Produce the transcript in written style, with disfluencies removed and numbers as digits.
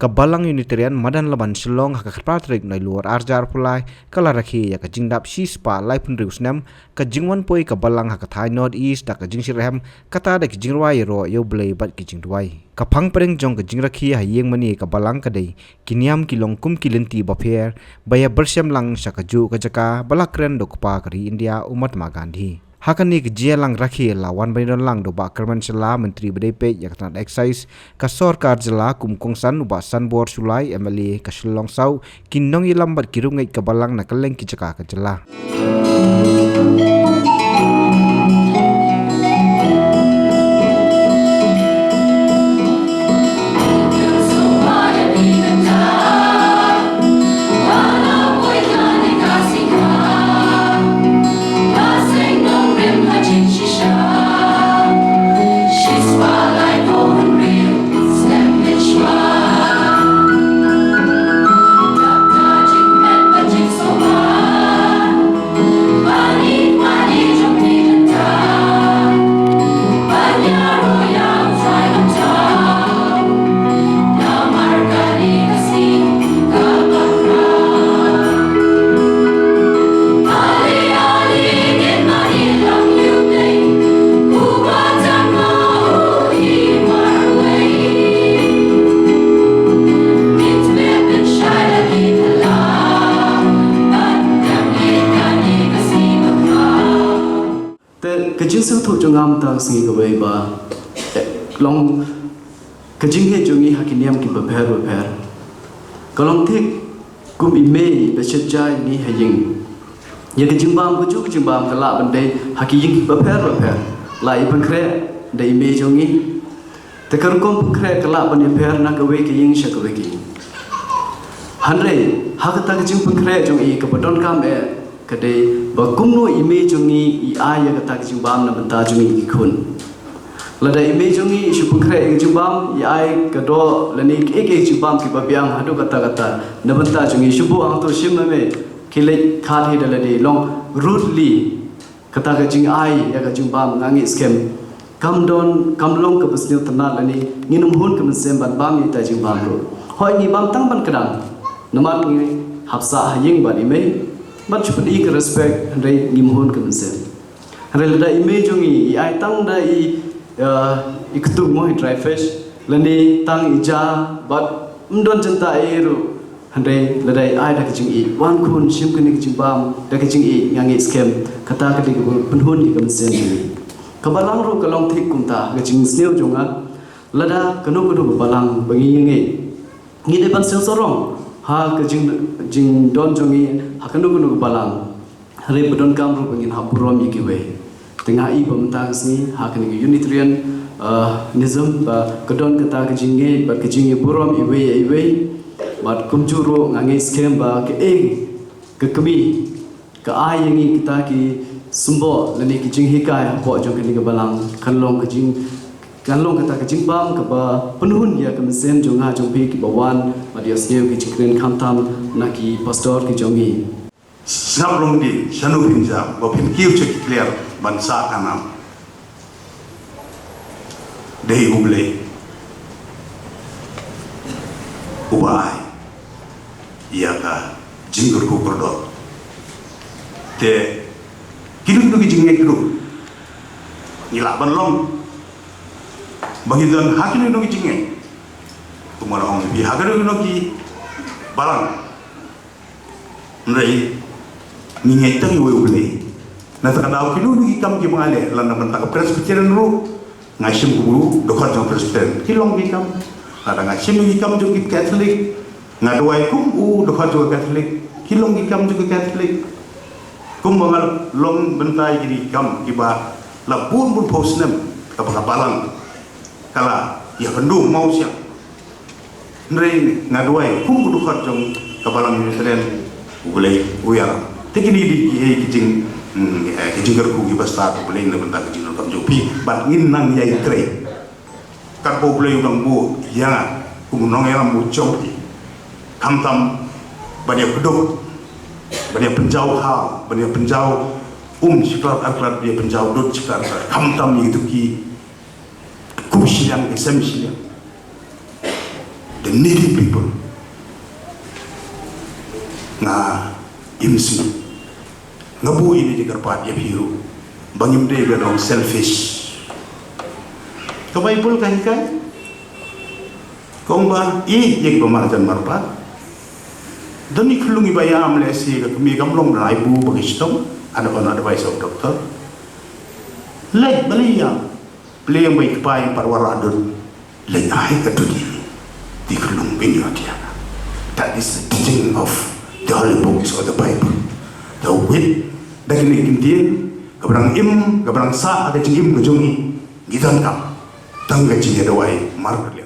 Kabalang Unitarian Madan Laban Shillong Hakapatrik na luar arjar pulai kalaraki ya kajingdap sispa lai pun riusnem kajingwan poi kabalang hakathai North East da kajing sirhem kata da kajingwai ro yo blei bat kajingwai kapang pereng jong kajingrakhi hayeng mani kabalang kadai kiniam kilong kum kilinti baper baya bersyam lang sakaju kajaka balakren dokpa kari India umat Gandhi Hakani kejia lang rakhi lawan bandon lang do ba kerman sela menteri BDP yaktan excise ka sarkar jela kumkongsan uba sanbor sulai MLA ka Shillong sau kinong ilambat kirungai kabalang nakaleng kijaka ka jela Kajing tu jungam tang singi kawai ba long kajing he jungi hakiniam ki baper kalong tik kum ime besejai ni haying ya kajing bam kuju kajing bam kala bandai hakiying ki baper lai pankre da ime jungi tekar kom pankre kala ban per na kawai ki ying shakawai ki hanre hakata kajing pankre jungi kabadon kam kadai bakumno ime jungi I ya kata jimbam na benta jungi ikun lada ime jungi isu pengkre jimbam I kado lani ek jimbam ki babiang hadu kata na benta jungi subu ang to sim me kile khat he dalade long rudely kata jing I ya ka jimbam ngangi scam kamlong ke pesnil tenat lani nginum hun ke mesem ban bam ita jimbam ro hoi ni bam tang ban kadang namat ni hapsa haying ban ime but cukup ik respect hari ngimhon kemensen hari lada image jungi I tang da iktu mo dry fish lani tang ija but mdon jenta eru hari lada I da kejing I wan kun sim kini kejing bam da kejing I ngangi scam kata kedi penhun ki kemensen jungi kabalang ro kalong thik kumta kejing sneu junga lada kanu balang bangi ngi de ban sel sorong ha kejing don jungi hakanu balang hari bedon kamru pengin hapurom yikiwe tengah I pementang sini hakani Unitarian nizam kedon kata kejinge bat kejinge burom iwe bat kumjuro ngangi scam ba ke ke kemi ke ayengi kita ki sumbo lani kejing hikai bo jong kini balang kanlong kata kejing bam ke ba penuhun ya kemesen jonga jongpi ki bawan madia sneu ki jikren khamtam naki pastor ki jongi Sablong di sanu pinja bopin kiu cek clear bansa kanam dei uble ubai iya ka jinggur ku perdot te kiduk ki jingge kiduk nila banlong bagidan hakinu no ki jingge kumara ong bi hagaru no ki balang ndai ni ngai tangi we ule na ta kana ki nu ki kam ki mangale lan na banta ka presbyterian ru ngashim ku do khat jong presbyterian ki long ki kam ada ngashim ki kam jong ki catholic ngadwai kum do khat jong catholic ki long ki kam jong catholic kum mangal long bentai ki kam ki ba la bun posnem ka balang kala ya pendu mau siap ndrei ngadwai kum do khat jong ka balang Unitarian ule uyar tekini di kijing gerku ki basta ko boleh na benda kijing kam jopi bat ngin nang yai tre kat bo boleh udang bu ya kumunong eram bu chompi kamtam bania pedok bania penjau ha bania penjau siklat aklat dia penjau dot siklat kamtam itu ki kusian kesemsian the needy people. Nga imsi ngabu ini di karpat ya biru bangim de ganong selfish ka Bible kan kong ba yek pemarajan marpa dani khulungi bayam le si ka kami gamlong rai bu bagistom ada on advice of doctor lek baliya play mai kpai parwara adun le ai ka tu di khulung binyotia. That is the teaching of the holy books of the Bible. The wit dari Indian kabarang kabarang sa ada cingim kejungi gidan kam tangga cingnya dawai marker